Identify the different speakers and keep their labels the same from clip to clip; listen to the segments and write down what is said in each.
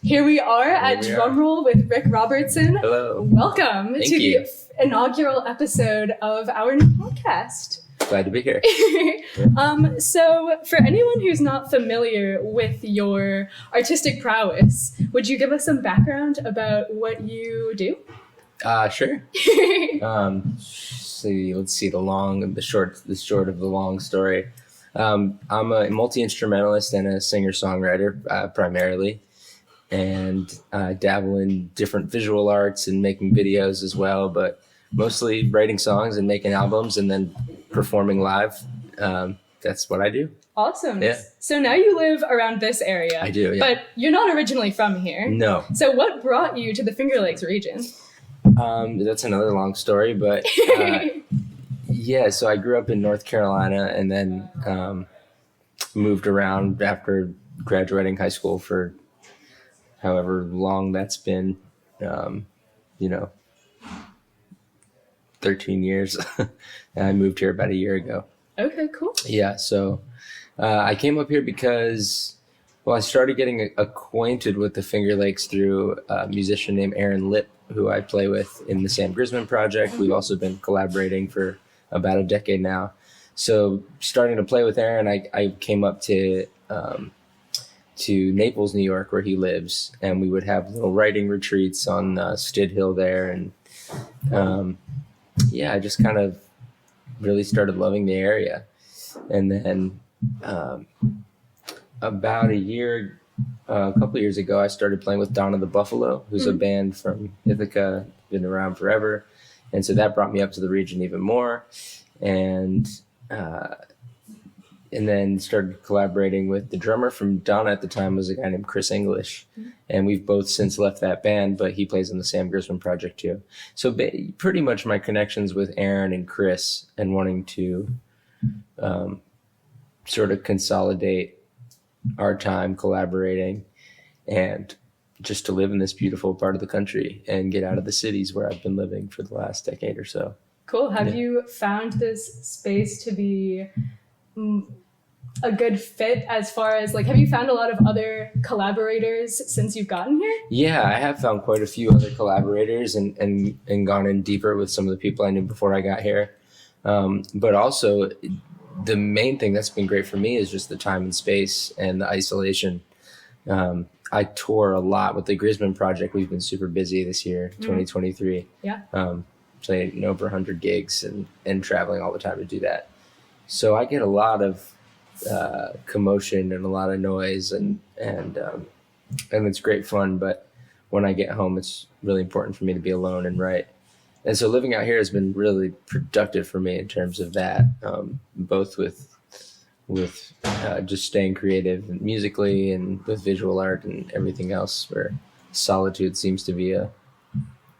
Speaker 1: Here we are at Drumroll with Ric Robertson.
Speaker 2: Hello.
Speaker 1: Welcome
Speaker 2: Thank
Speaker 1: to
Speaker 2: you.
Speaker 1: the inaugural episode of our new podcast.
Speaker 2: Glad to be here.
Speaker 1: So for anyone who's not familiar with your artistic prowess, would you give us some background about what you do?
Speaker 2: Sure. Let's see the short of the long story. I'm a multi-instrumentalist and a singer-songwriter primarily, and dabble in different visual arts and making videos as well, but mostly writing songs and making albums and then performing live. That's what I do.
Speaker 1: Awesome.
Speaker 2: Yeah.
Speaker 1: So now you live around this area.
Speaker 2: I do, yeah.
Speaker 1: But you're not originally from here.
Speaker 2: No.
Speaker 1: So what brought you to the Finger Lakes region?
Speaker 2: That's another long story, but yeah, so I grew up in North Carolina and then moved around after graduating high school for however long that's been, 13 years. I moved here about a year ago.
Speaker 1: Okay, cool.
Speaker 2: Yeah, so I came up here because, I started getting acquainted with the Finger Lakes through a musician named Aaron Lipp, who I play with in the Sam Grisman project. We've also been collaborating for about a decade now. So starting to play with Aaron, I came up to Naples, New York, where he lives, and we would have little writing retreats on Stid Hill there. And I just kind of really started loving the area. And then about a couple of years ago, I started playing with Donna the Buffalo, who's a band from Ithaca, been around forever. And so that brought me up to the region even more. And then started collaborating with the drummer from Donna at the time was a guy named Chris English. And we've both since left that band, but he plays in the Sam Grisman project too. So pretty much my connections with Aaron and Chris and wanting to sort of consolidate our time collaborating and just to live in this beautiful part of the country and get out of the cities where I've been living for the last decade or so.
Speaker 1: Cool. Have you found this space to be a good fit as far as have you found a lot of other collaborators since you've gotten here? Yeah,
Speaker 2: I have found quite a few other collaborators and gone in deeper with some of the people I knew before I got here. But also the main thing that's been great for me is just the time and space and the isolation. I tour a lot with the Grisman project. We've been super busy this year, 2023.
Speaker 1: Yeah.
Speaker 2: Playing over 100 gigs and traveling all the time to do that. So I get a lot of commotion and a lot of noise and it's great fun. But when I get home, it's really important for me to be alone and write. And so living out here has been really productive for me in terms of that, both with just staying creative and musically and with visual art and everything else, where solitude seems to be a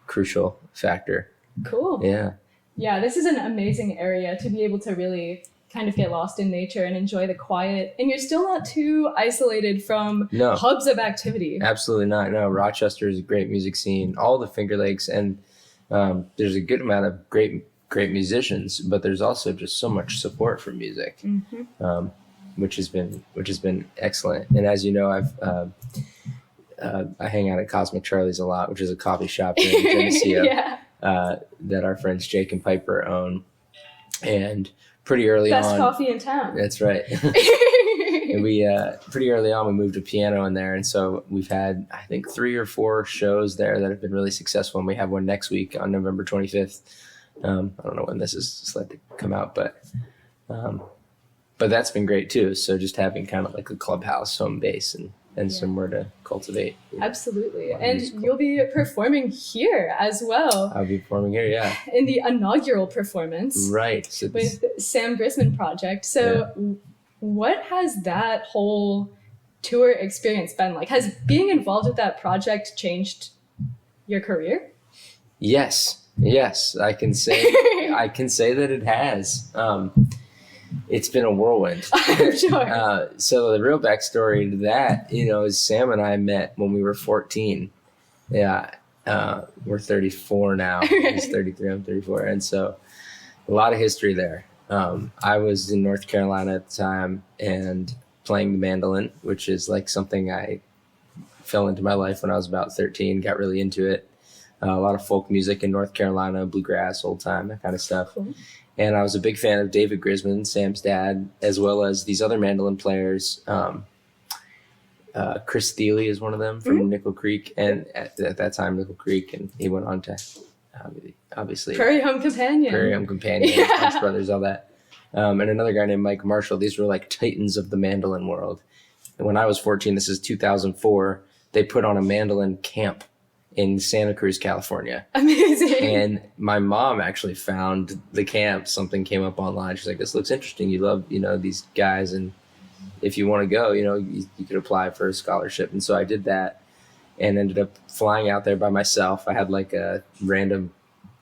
Speaker 2: crucial factor.
Speaker 1: Cool. Yeah, this is an amazing area to be able to really kind of get lost in nature and enjoy the quiet. And you're still not too isolated from hubs of activity.
Speaker 2: Absolutely not. No, Rochester is a great music scene, all the Finger Lakes, and there's a good amount of great musicians, but there's also just so much support for music, which has been excellent. And as you know, I hang out at Cosmic Charlie's a lot, which is a coffee shop here in Geneseo that our friends Jake and Piper own. And pretty early
Speaker 1: Best coffee in town.
Speaker 2: That's right. And we pretty early on we moved a piano in there, and so we've had I think 3 or 4 shows there that have been really successful, and we have one next week on November 25th. I don't know when this is slated to come out, but that's been great too. So just having kind of like a clubhouse home base and somewhere to cultivate.
Speaker 1: Absolutely. And you'll be performing here as well.
Speaker 2: I'll be performing here, yeah.
Speaker 1: In the inaugural performance.
Speaker 2: Right.
Speaker 1: With Sam Grisman project. So what has that whole tour experience been like? Has being involved with that project changed your career?
Speaker 2: Yes, I can say that it has. It's been a whirlwind.
Speaker 1: I'm sure.
Speaker 2: So the real backstory to that, is Sam and I met when we were 14. Yeah, we're 34 now. He's 33, I'm 34, and so a lot of history there. I was in North Carolina at the time and playing the mandolin, which is like something I fell into my life when I was about 13, got really into it. A lot of folk music in North Carolina, bluegrass, old time, that kind of stuff. Cool. And I was a big fan of David Grisman, Sam's dad, as well as these other mandolin players. Chris Thiele is one of them from Nickel Creek, and at that time, Nickel Creek, and he went on to obviously
Speaker 1: Prairie Home Companion,
Speaker 2: Punch Brothers, all that. And another guy named Mike Marshall. These were like titans of the mandolin world. And when I was 14, this is 2004, they put on a mandolin camp in Santa Cruz, California.
Speaker 1: Amazing.
Speaker 2: And my mom actually found the camp. Something came up online. She's like, this looks interesting. You love, these guys. And if you want to go, you could apply for a scholarship. And so I did that and ended up flying out there by myself. I had like a random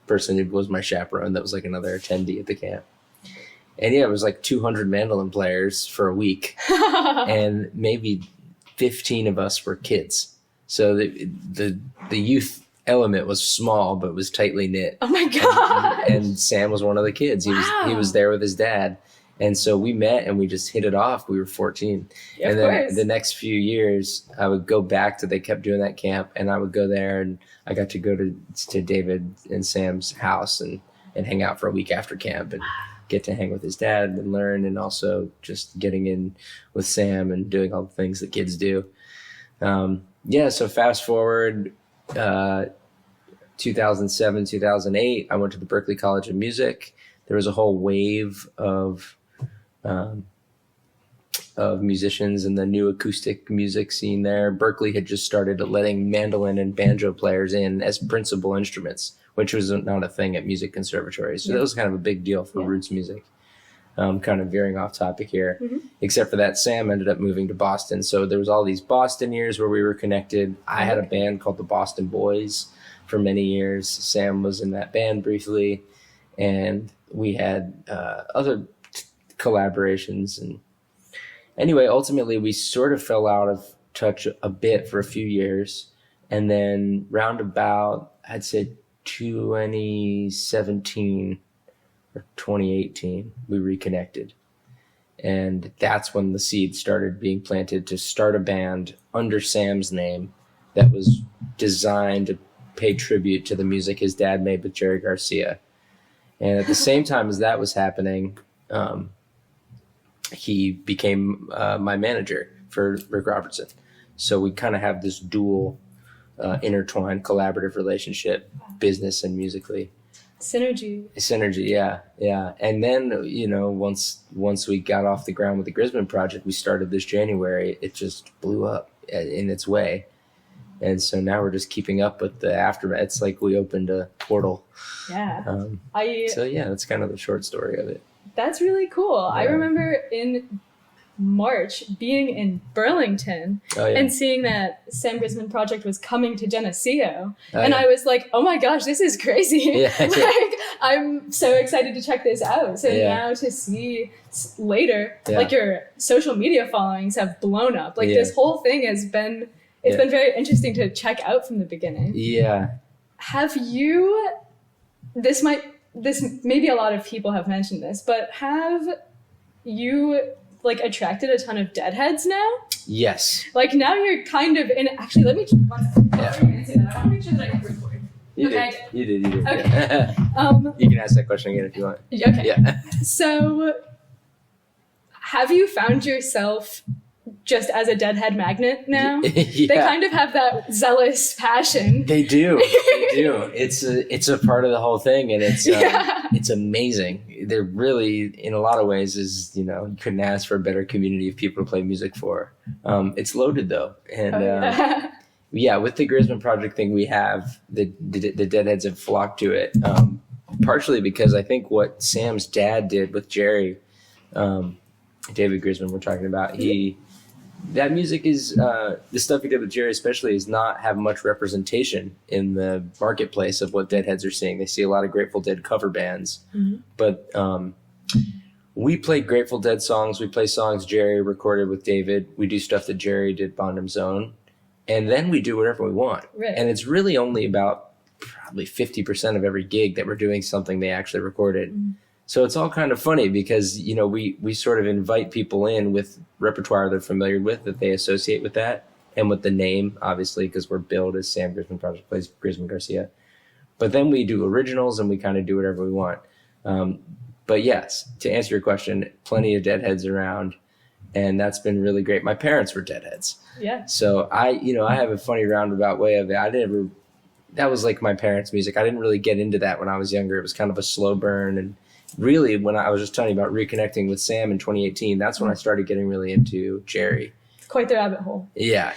Speaker 2: person who was my chaperone that was like another attendee at the camp. And yeah, it was like 200 mandolin players for a week. And maybe 15 of us were kids. So the youth element was small, but was tightly knit.
Speaker 1: Oh my God.
Speaker 2: And Sam was one of the kids. He was there with his dad. And so we met and we just hit it off. We were 14.
Speaker 1: Yeah,
Speaker 2: and then the next few years, I would go back they kept doing that camp, and I would go there, and I got to go to David and Sam's house and hang out for a week after camp and get to hang with his dad and learn, and also just getting in with Sam and doing all the things that kids do. So fast forward, 2007, 2008, I went to the Berklee College of Music. There was a whole wave of musicians in the new acoustic music scene there. Berklee had just started letting mandolin and banjo players in as principal instruments, which was not a thing at music conservatories. So that was kind of a big deal for roots music. Kind of veering off topic here. Except for that, Sam ended up moving to Boston. So there was all these Boston years where we were connected. I had a band called the Boston Boys for many years. Sam was in that band briefly. And we had other collaborations. And anyway, ultimately, we sort of fell out of touch a bit for a few years. And then round about, I'd say 2017 or 2018, we reconnected. And that's when the seed started being planted to start a band under Sam's name that was designed to pay tribute to the music his dad made with Jerry Garcia. And at the same time as that was happening, he became my manager for Ric Robertson. So we kind of have this dual intertwined collaborative relationship, business and musically.
Speaker 1: Synergy, yeah. And then, once we got off the ground with the Grisman project, we started this January, it just blew up in its way. And so now we're just keeping up with the aftermath. It's like we opened a portal. Yeah.
Speaker 2: That's kind of the short story of it.
Speaker 1: That's really cool. Yeah. I remember in March being in Burlington and seeing that Sam Grisman project was coming to Geneseo. I was like, oh my gosh, this is crazy. I'm so excited to check this out. So now to see later, your social media followings have blown up. This whole thing has been, it's been very interesting to check out from the beginning.
Speaker 2: Yeah.
Speaker 1: Have you, maybe a lot of people have mentioned this, but have you attracted a ton of deadheads now?
Speaker 2: Yes.
Speaker 1: Now you're kind of in. Actually, let me. I want to make sure that I can record.
Speaker 2: You did.
Speaker 1: Okay.
Speaker 2: You can ask that question again if you want.
Speaker 1: Okay.
Speaker 2: Yeah.
Speaker 1: So, have you found yourself just as a deadhead magnet now? They kind of have that zealous passion.
Speaker 2: They do. It's a part of the whole thing, and it's amazing. They're really, in a lot of ways, you couldn't ask for a better community of people to play music for. It's loaded though, and with the Grisman project thing, we have the deadheads have flocked to it. Partially because I think what Sam's dad did with Jerry, David Grisman, we're talking about, that music is, the stuff he did with Jerry especially, is not have much representation in the marketplace of what deadheads are seeing. They see a lot of Grateful Dead cover bands, but we play Grateful Dead songs. We play songs Jerry recorded with David. We do stuff that Jerry did Bonham's Own, and then we do whatever we want.
Speaker 1: Right.
Speaker 2: And it's really only about probably 50% of every gig that we're doing something they actually recorded. So it's all kind of funny because, we sort of invite people in with repertoire they're familiar with, that they associate with that. and with the name, obviously, because we're billed as Sam Grisman Project plays Grisman Garcia. But then we do originals and we kind of do whatever we want. But yes, to answer your question, plenty of Deadheads around, and that's been really great. My parents were Deadheads.
Speaker 1: Yeah.
Speaker 2: So I have a funny roundabout way of it. That was like my parents' music. I didn't really get into that when I was younger. It was kind of a slow burn. And really, when I was just telling you about reconnecting with Sam in 2018, that's when I started getting really into Jerry.
Speaker 1: Quite the rabbit hole.
Speaker 2: Yeah.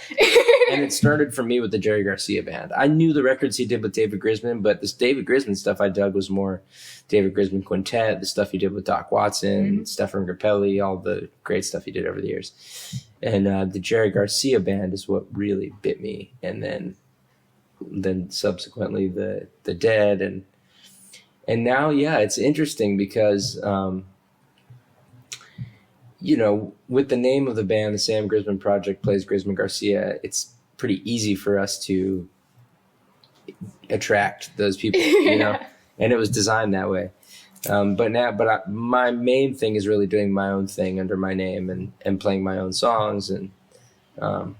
Speaker 2: And it started for me with the Jerry Garcia band. I knew the records he did with David Grisman, but this David Grisman stuff I dug was more David Grisman Quintet, the stuff he did with Doc Watson, Stefan Grappelli, all the great stuff he did over the years. And the Jerry Garcia band is what really bit me. And then subsequently the Dead. And now, yeah, it's interesting because... with the name of the band, the Sam Grisman Project plays Grisman Garcia, it's pretty easy for us to attract those people, and it was designed that way. My main thing is really doing my own thing under my name and playing my own songs. And now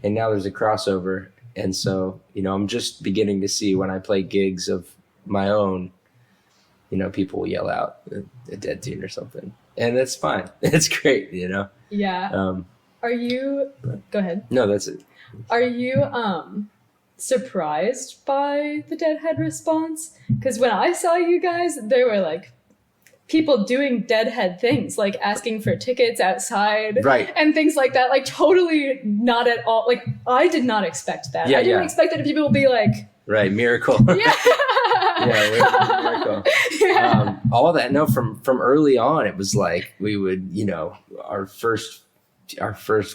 Speaker 2: there's a crossover. And so, I'm just beginning to see when I play gigs of my own, people will yell out a Dead tune or something. And that's fine. It's great,
Speaker 1: Yeah. Are you... Go ahead.
Speaker 2: No, that's it.
Speaker 1: Are you surprised by the Deadhead response? Because when I saw you guys, there were like people doing Deadhead things, like asking for tickets outside,
Speaker 2: right,
Speaker 1: and things like that. Like totally not at all. Like I did not expect that.
Speaker 2: Yeah,
Speaker 1: I didn't expect that people would be like,
Speaker 2: right, miracle.
Speaker 1: Yeah.
Speaker 2: Miracle.
Speaker 1: Yeah.
Speaker 2: All of that. No, from early on, it was like we would, our first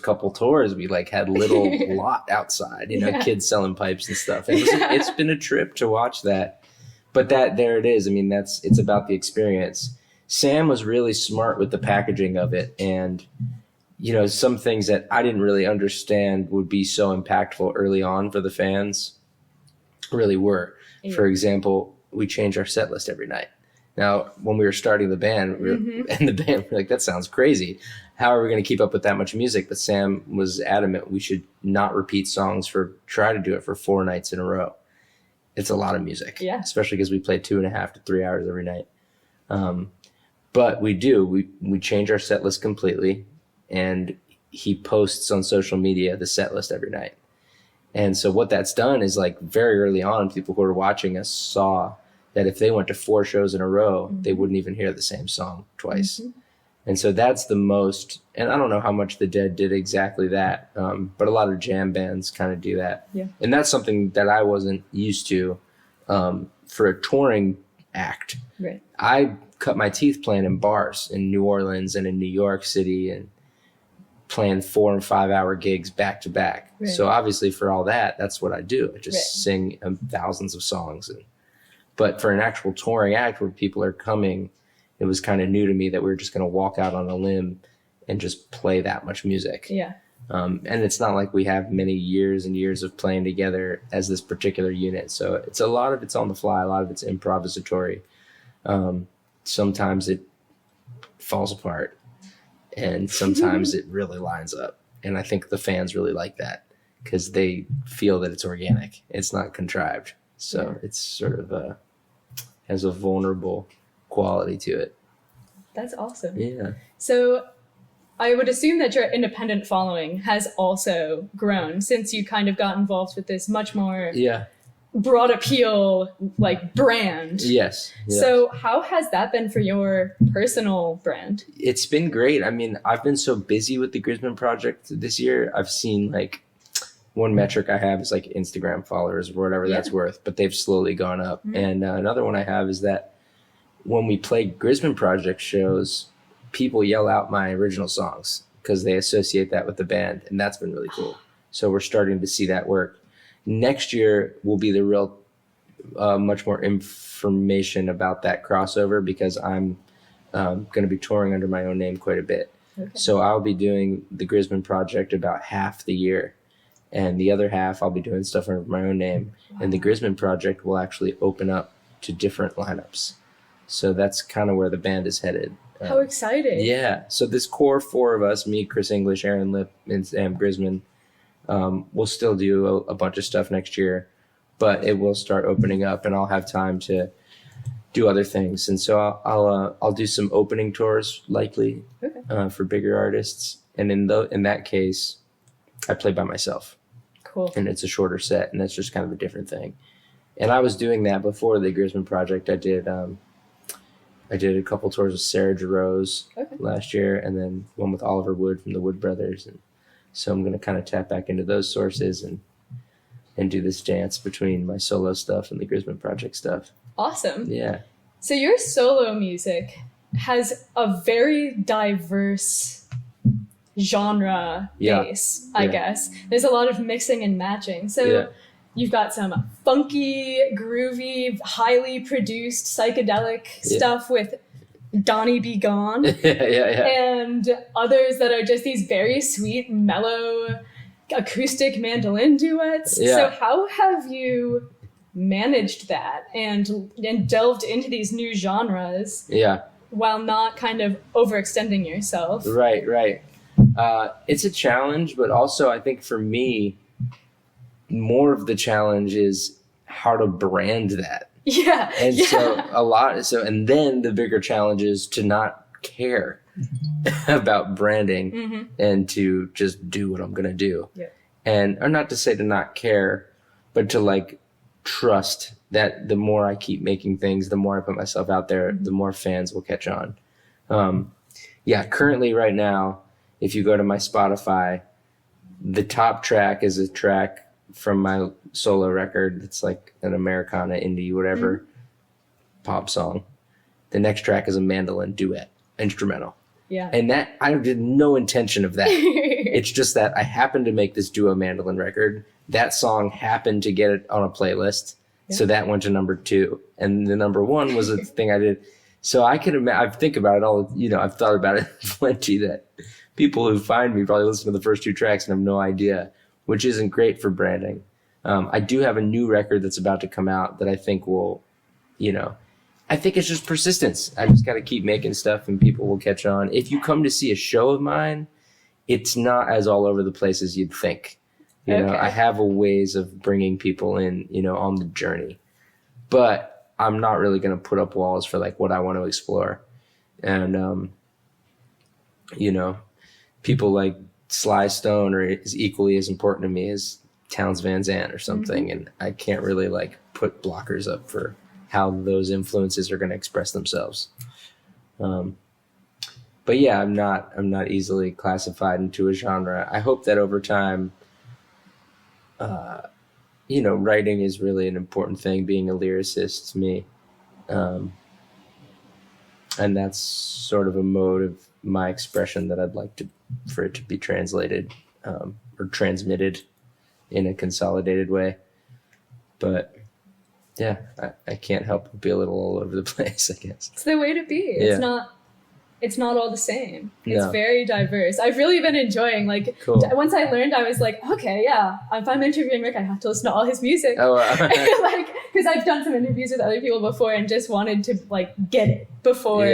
Speaker 2: couple tours, we like had little lot outside, kids selling pipes and stuff. It's been a trip to watch that. But there it is. I mean, it's about the experience. Sam was really smart with the packaging of it. And, some things that I didn't really understand would be so impactful early on for the fans really were. Yeah. For example, we changed our set list every night. Now, when we were starting the band, we were like, that sounds crazy. How are we going to keep up with that much music? But Sam was adamant we should not repeat songs try to do it for 4 nights in a row. It's a lot of music, especially because we play 2.5 to 3 hours every night. But we change our set list completely, and he posts on social media the set list every night. And so what that's done is like very early on, people who are watching us saw that if they went to 4 shows in a row, they wouldn't even hear the same song twice. And so that's the most, and I don't know how much the Dead did exactly that, but a lot of jam bands kind of do that. Yeah. And that's something that I wasn't used to for a touring act. Right. I cut my teeth playing in bars in New Orleans and in New York City and playing 4 and 5 hour gigs back to back. Right. So obviously for all that's what I do. I just sing thousands of songs. But for an actual touring act where people are coming, it was kind of new to me that we were just going to walk out on a limb and just play that much music. Yeah. And it's not like we have many years and years of playing together as this particular unit. So it's a lot of it's on the fly. A lot of it's improvisatory. Sometimes it falls apart and sometimes it really lines up. And I think the fans really like that because they feel that it's organic. It's not contrived. So it's sort of has a vulnerable quality to it.
Speaker 1: That's awesome.
Speaker 2: Yeah.
Speaker 1: So I would assume that your independent following has also grown since you kind of got involved with this much more broad appeal like brand.
Speaker 2: Yes.
Speaker 1: So how has that been for your personal brand?
Speaker 2: It's been great. I mean, I've been so busy with the Grisman Project this year. I've seen like one metric I have is like Instagram followers or whatever that's worth, but they've slowly gone up. And another one I have is that when we play Grisman Project shows, people yell out my original songs because they associate that with the band, and that's been really cool. So we're starting to see that work. Next year will be the real much more information about that crossover because I'm going to be touring under my own name quite a bit. Okay. So I'll be doing the Grisman Project about half the year, and the other half I'll be doing stuff under my own name. Wow. And the Grisman Project will actually open up to different lineups. So that's kind of where the band is headed.
Speaker 1: How exciting.
Speaker 2: Yeah. So this core 4 of us, me, Chris English, Aaron Lipp, and Sam Grisman, We'll still do a bunch of stuff next year, but it will start opening up, and I'll have time to do other things. And so I'll do some opening tours likely for bigger artists. And in that case, I play by myself.
Speaker 1: Cool.
Speaker 2: And it's a shorter set, and that's just kind of a different thing. And I was doing that before the Grisman Project. I did a couple tours with Sarah DeVito last year, and then one with Oliver Wood from the Wood Brothers. And so I'm going to kind of tap back into those sources and do this dance between my solo stuff and the Grisman Project stuff.
Speaker 1: Awesome.
Speaker 2: Yeah.
Speaker 1: So your solo music has a very diverse genre base, I guess. There's a lot of mixing and matching. So you've got some funky, groovy, highly produced psychedelic stuff with Donnie Be Gone. And others that are just these very sweet, mellow, acoustic mandolin duets. So how have you managed that and delved into these new genres while not kind of overextending yourself?
Speaker 2: Right. It's a challenge, but also I think for me, more of the challenge is how to brand that. And then the bigger challenge is to not care about branding and to just do what I'm going to do. Or not to say to not care, but to like trust that the more I keep making things, the more I put myself out there, the more fans will catch on. Currently right now, if you go to my Spotify, the top track is a track from my solo record. It's like an Americana, indie, whatever pop song. The next track is a mandolin duet, instrumental. And that, I did no intention of that. It's just that I happened to make this duo mandolin record. That song happened to get it on a playlist. So that went to number 2. And the number 1 was a thing I did. So I think about it all, I've thought about it plenty, that people who find me probably listen to the first 2 tracks and have no idea, which isn't great for branding. I do have a new record that's about to come out that I think will, I think it's just persistence. I just got to keep making stuff and people will catch on. If you come to see a show of mine, it's not as all over the place as you'd think. You know, I have a ways of bringing people in, on the journey, but I'm not really going to put up walls for like what I want to explore. And, people like Sly Stone is equally as important to me as Townes Van Zandt or something. And I can't really like put blockers up for how those influences are going to express themselves. But yeah, I'm not easily classified into a genre. I hope that over time, writing is really an important thing, being a lyricist to me. And that's sort of a mode of my expression that I'd like for it to be translated, or transmitted in a consolidated way. But yeah, I can't help but be a little all over the place, I guess.
Speaker 1: It's the way to be. It's not all the same. It's very diverse. I've really been enjoying, once I learned, I was like, okay, if I'm interviewing Rick, I have to listen to all his music. Because I've done some interviews with other people before and just wanted to get it before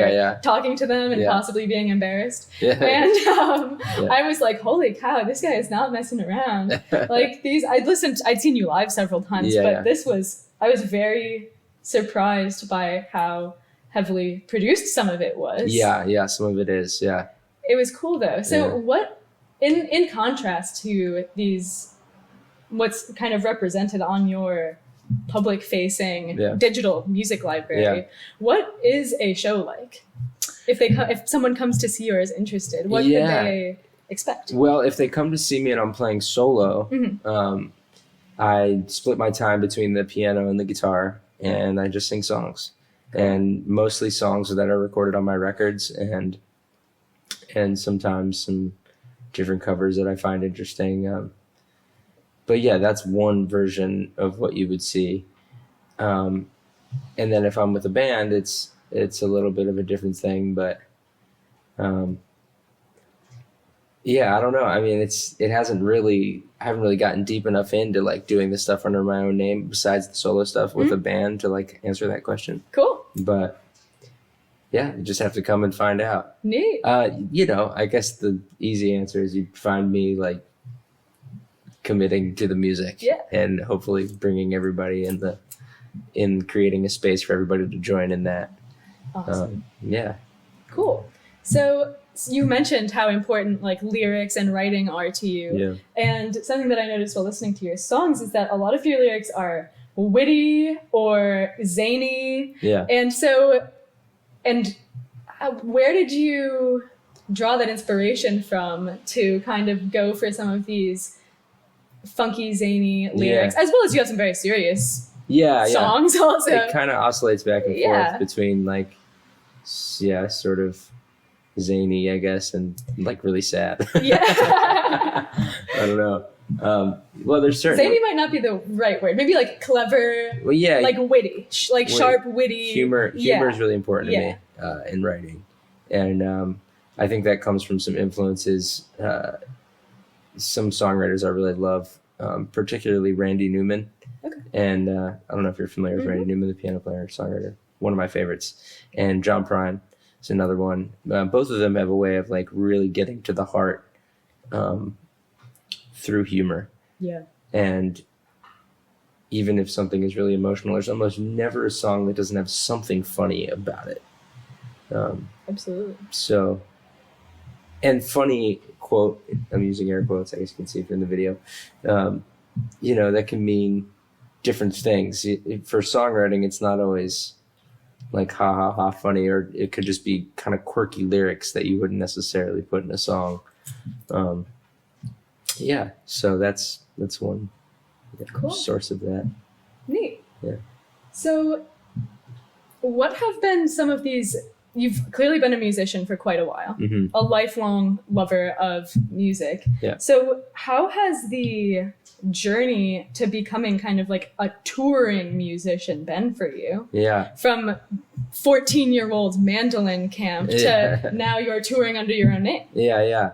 Speaker 1: talking to them and possibly being embarrassed. I was like, holy cow, this guy is not messing around. I'd seen you live several times, but I was very surprised by how heavily produced some of it was.
Speaker 2: Some of it is.
Speaker 1: It was cool though. So what, in contrast to what's kind of represented on your public facing digital music library, what is a show like? If someone comes to see or is interested, what could they expect? Well,
Speaker 2: if they come to see me and I'm playing solo, I split my time between the piano and the guitar, and I just sing songs. And mostly songs that are recorded on my records, and sometimes some different covers that I find interesting. But yeah, that's one version of what you would see. And then if I'm with a band, it's a little bit of a different thing. But I don't know. I mean, I haven't really gotten deep enough into doing this stuff under my own name besides the solo stuff with a band to answer that question.
Speaker 1: Cool.
Speaker 2: But yeah, you just have to come and find out.
Speaker 1: Neat.
Speaker 2: I guess the easy answer is you'd find me committing to the music and hopefully bringing everybody in creating a space for everybody to join in that.
Speaker 1: Awesome.
Speaker 2: Yeah.
Speaker 1: Cool. So you mentioned how important like lyrics and writing are to you. Yeah. And something that I noticed while listening to your songs is that a lot of your lyrics are witty or zany.
Speaker 2: Yeah.
Speaker 1: And where did you draw that inspiration from to kind of go for some of these funky, zany lyrics, as well as you have some very serious songs also?
Speaker 2: It kind of oscillates back and forth between like, sort of zany, I guess, and like really sad.
Speaker 1: Yeah.
Speaker 2: I don't know. Well, there's certain...
Speaker 1: Zany might not be the right word. Maybe like clever, like witty, like sharp, witty.
Speaker 2: Humor is really important to me in writing. And I think that comes from some influences. Some songwriters I really love, particularly Randy Newman. Okay. And I don't know if you're familiar with Randy Newman, the piano player and songwriter, one of my favorites. And John Prine is another one. Both of them have a way of like really getting to the heart through humor. Yeah. And even if something is really emotional, there's almost never a song that doesn't have something funny about it.
Speaker 1: Absolutely.
Speaker 2: So, and funny quote, I'm using air quotes, I guess you can see it in the video, that can mean different things. For songwriting, it's not always like ha ha ha funny, or it could just be kind of quirky lyrics that you wouldn't necessarily put in a song. So that's one source of that.
Speaker 1: Neat.
Speaker 2: Yeah.
Speaker 1: So what have been some of these? You've clearly been a musician for quite a while, a lifelong lover of music.
Speaker 2: Yeah.
Speaker 1: So how has the journey to becoming kind of like a touring musician been for you?
Speaker 2: Yeah.
Speaker 1: From 14-year-old mandolin camp to now you're touring under your own name.
Speaker 2: Yeah.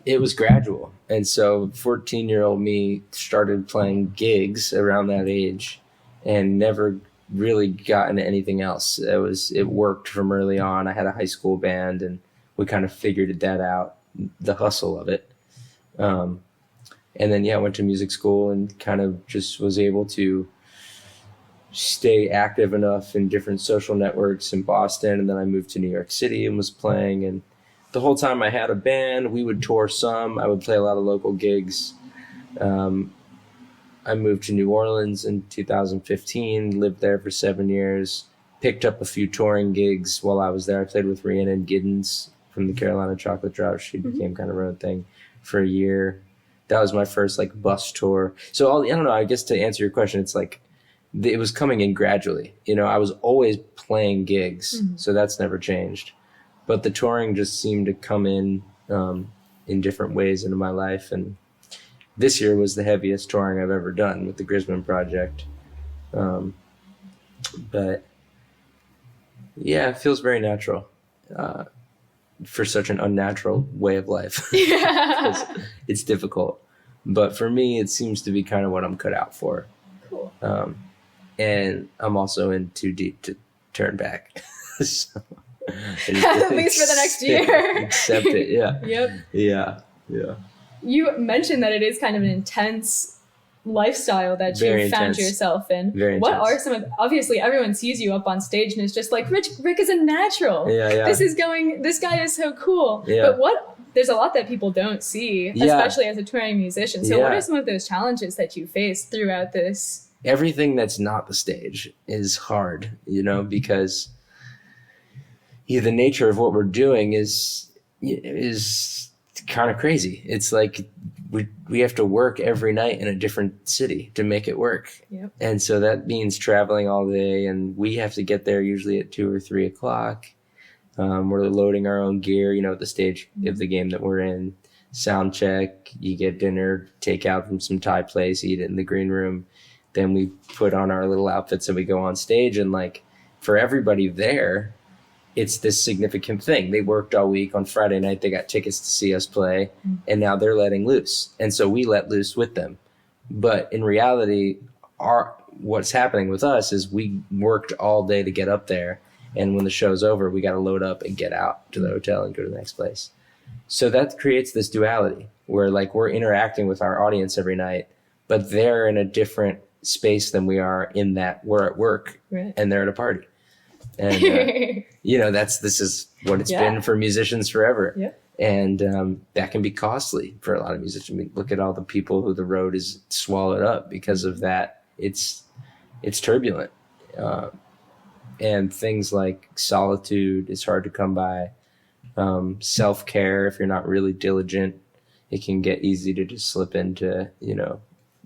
Speaker 2: It was gradual. And so 14-year-old me started playing gigs around that age and never really gotten anything else. It worked from early on. I had a high school band and we kind of figured that out, the hustle of it. And then, I went to music school and kind of just was able to stay active enough in different social networks in Boston. And then I moved to New York City and was playing. And the whole time I had a band, we would tour some. I would play a lot of local gigs. I moved to New Orleans in 2015, lived there for 7 years, picked up a few touring gigs while I was there. I played with Rhiannon Giddens from the Carolina Chocolate Drought. She became kind of her own thing for a year. That was my first like bus tour. So I don't know, I guess to answer your question, it's like it was coming in gradually. I was always playing gigs, so that's never changed. But the touring just seemed to come in different ways into my life. And this year was the heaviest touring I've ever done with the Grisman Project. But it feels very natural for such an unnatural way of life. It's difficult. But for me, it seems to be kind of what I'm cut out for.
Speaker 1: Cool.
Speaker 2: And I'm also in too deep to turn back. So,
Speaker 1: at least for the next year.
Speaker 2: Accept it, yeah.
Speaker 1: Yep.
Speaker 2: Yeah.
Speaker 1: You mentioned that it is kind of an intense lifestyle that you found yourself in.
Speaker 2: Very
Speaker 1: what
Speaker 2: intense.
Speaker 1: Are some of, obviously everyone sees you up on stage and is just like, Rick is a natural.
Speaker 2: Yeah.
Speaker 1: This guy is so cool.
Speaker 2: Yeah.
Speaker 1: But there's a lot that people don't see, especially as a touring musician. So what are some of those challenges that you face throughout this?
Speaker 2: Everything that's not the stage is hard, because the nature of what we're doing is kind of crazy. It's like we have to work every night in a different city to make it work.
Speaker 1: Yep.
Speaker 2: And so that means traveling all day, and we have to get there usually at 2 or 3 o'clock. We're loading our own gear, at the stage of the game that we're in. Sound check, you get dinner, take out from some Thai place, eat it in the green room. Then we put on our little outfits and we go on stage. And like for everybody there, it's this significant thing. They worked all week. On Friday night, they got tickets to see us play, and now they're letting loose. And so we let loose with them. But in reality, what's happening with us is we worked all day to get up there. And when the show's over, we got to load up and get out to the hotel and go to the next place. So that creates this duality where like we're interacting with our audience every night, but they're in a different space than we are in that we're at work and they're at a party. And, this is what it's been for musicians forever. Yeah. And that can be costly for a lot of musicians. I mean, look at all the people who the road is swallowed up because of that. It's turbulent. And things like solitude is hard to come by. Self-care, if you're not really diligent, it can get easy to just slip into,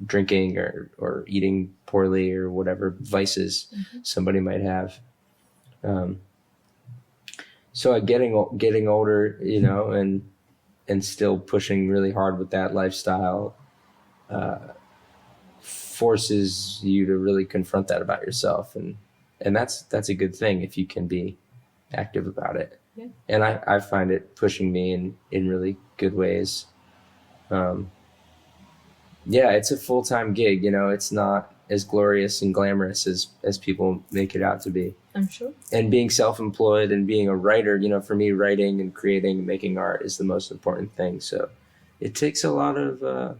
Speaker 2: drinking or eating poorly or whatever vices somebody might have. So getting older, and still pushing really hard with that lifestyle, forces you to really confront that about yourself. And that's a good thing if you can be active about it. Yeah. And I find it pushing me in really good ways. It's a full-time gig, it's not as glorious and glamorous as people make it out to be.
Speaker 1: I'm sure.
Speaker 2: And being self-employed and being a writer, for me, writing and creating and making art is the most important thing. So it takes a lot of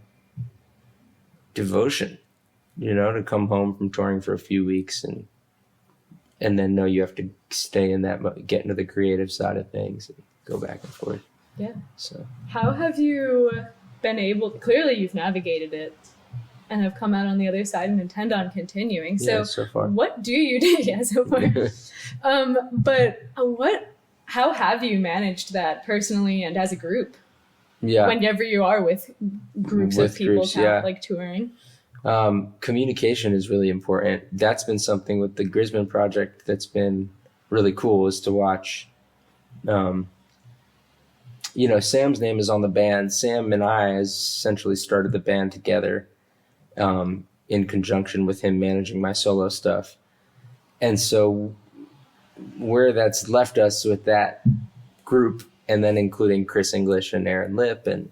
Speaker 2: devotion, to come home from touring for a few weeks and then know you have to stay in that, get into the creative side of things and go back and forth.
Speaker 1: Yeah.
Speaker 2: So
Speaker 1: how have you been able, clearly you've navigated it and have come out on the other side and intend on continuing. So
Speaker 2: far.
Speaker 1: What do you do? Yeah, so far. But how have you managed that personally and as a group?
Speaker 2: Yeah.
Speaker 1: Whenever you are with groups of people like touring.
Speaker 2: Communication is really important. That's been something with the Grisman project that's been really cool, is to watch. Sam's name is on the band. Sam and I essentially started the band together, in conjunction with him managing my solo stuff. And so where that's left us with that group, and then including Chris English and Aaron Lipp and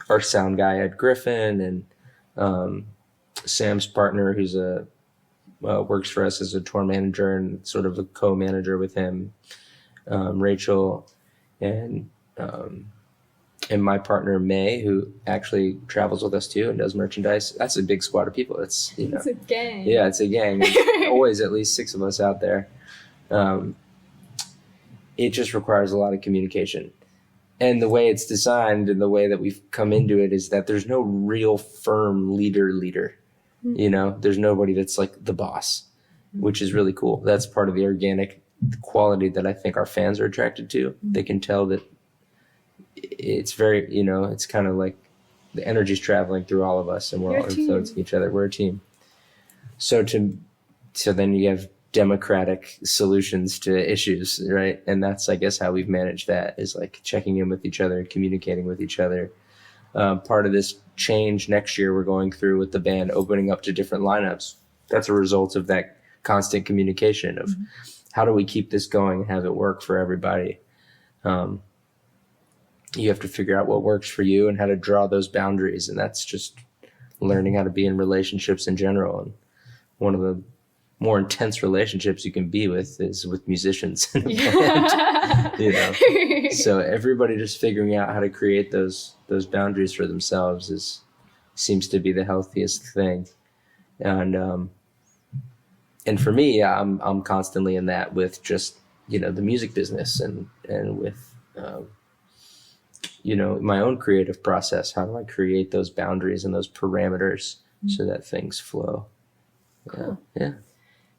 Speaker 2: our sound guy Ed Griffin and Sam's partner, who's works for us as a tour manager and sort of a co-manager with him, Rachel, and my partner May, who actually travels with us too and does merchandise. That's a big squad of people. It's
Speaker 1: a gang.
Speaker 2: Yeah, it's a gang. There's always at least 6 of us out there. It just requires a lot of communication. And the way it's designed and the way that we've come into it is that there's no real firm leader. Mm-hmm. There's nobody that's like the boss, which is really cool. That's part of the organic quality that I think our fans are attracted to. Mm-hmm. They can tell that it's very, it's kind of like the energy's traveling through all of us and we're all influencing each other. We're a team. So then you have democratic solutions to issues, right? And that's, I guess, how we've managed that, is like checking in with each other and communicating with each other. Part of this change next year we're going through with the band opening up to different lineups. That's a result of that constant communication of how do we keep this going and have it work for everybody. You have to figure out what works for you and how to draw those boundaries. And that's just learning how to be in relationships in general. And one of the more intense relationships you can be with is with musicians in a band, So everybody just figuring out how to create those boundaries for themselves seems to be the healthiest thing. And for me, I'm constantly in that with just, the music business and with, my own creative process. How do I create those boundaries and those parameters so that things flow?
Speaker 1: Cool.
Speaker 2: Yeah.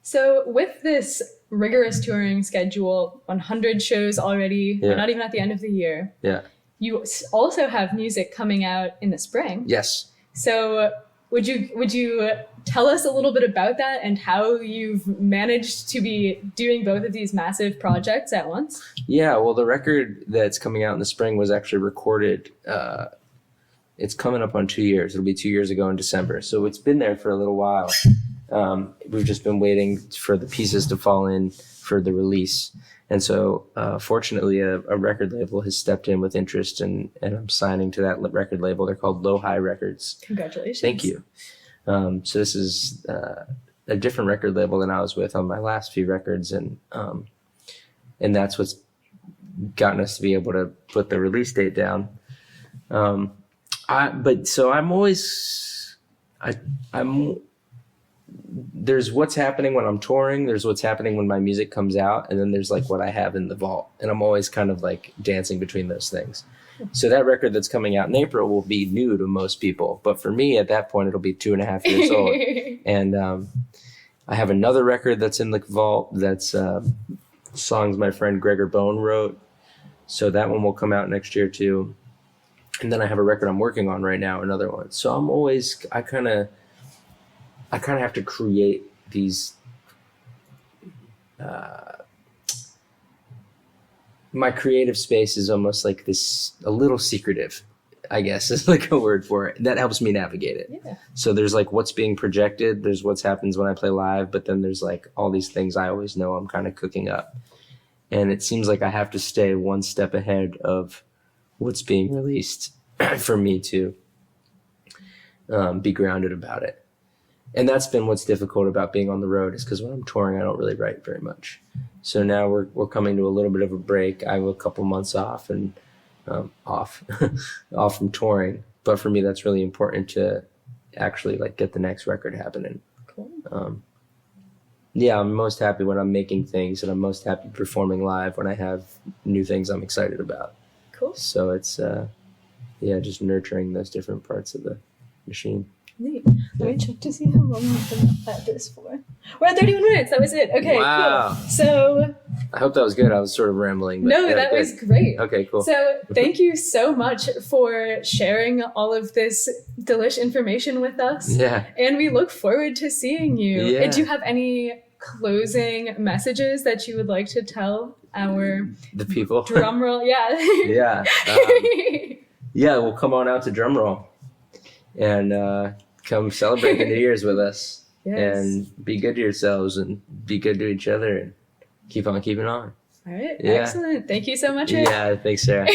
Speaker 1: So with this rigorous touring schedule, 100 shows already, we're not even at the end of the year.
Speaker 2: Yeah.
Speaker 1: You also have music coming out in the spring.
Speaker 2: Yes.
Speaker 1: So would you tell us a little bit about that and how you've managed to be doing both of these massive projects at once? Yeah,
Speaker 2: well, the record that's coming out in the spring was actually recorded. It's coming up on 2 years. It'll be 2 years ago in December. So it's been there for a little while. We've just been waiting for the pieces to fall in for the release. And so, fortunately, a record label has stepped in with interest, and I'm signing to that record label. They're called Low High Records.
Speaker 1: Congratulations.
Speaker 2: Thank you. So this is a different record label than I was with on my last few records, and that's what's gotten us to be able to put the release date down. I'm there's what's happening when I'm touring, there's what's happening when my music comes out, and then there's like what I have in the vault. And I'm always kind of like dancing between those things. So that record that's coming out in April will be new to most people. But for me, at that point, it'll be 2.5 years old. And I have another record that's in the vault that's songs my friend Gregor Bone wrote. So that one will come out next year too. And then I have a record I'm working on right now, another one. So I kind of have to create these, my creative space is almost like this, a little secretive, I guess is like a word for it. That helps me navigate it. Yeah. So there's like what's being projected, there's what happens when I play live, but then there's like all these things I always know I'm kind of cooking up. And it seems like I have to stay one step ahead of what's being released for me to be grounded about it. And that's been what's difficult about being on the road, is because when I'm touring, I don't really write very much. So now we're coming to a little bit of a break. I have a couple months off and off from touring. But for me, that's really important to actually like get the next record happening. Cool. Yeah, I'm most happy when I'm making things, and I'm most happy performing live when I have new things I'm excited about. Cool. So it's just nurturing those different parts of the machine.
Speaker 1: Neat. Let me check to see how long we've been at this for. We're at 31 minutes. That was it. Okay,
Speaker 2: wow.
Speaker 1: Cool. So
Speaker 2: I hope that was good. I was sort of rambling. But
Speaker 1: no, that was great.
Speaker 2: Okay, cool.
Speaker 1: So thank you so much for sharing all of this delish information with us. Yeah. And we look forward to seeing you. Yeah. Do you have any closing messages that you would like to tell
Speaker 2: the people?
Speaker 1: Drumroll, yeah.
Speaker 2: Yeah. Well, come on out to Drumroll and come celebrate the New Year's with us. Yes. And be good to yourselves and be good to each other and keep on keeping on.
Speaker 1: All right. Yeah. Excellent. Thank you so much, Ric.
Speaker 2: Yeah. Thanks, Sarah.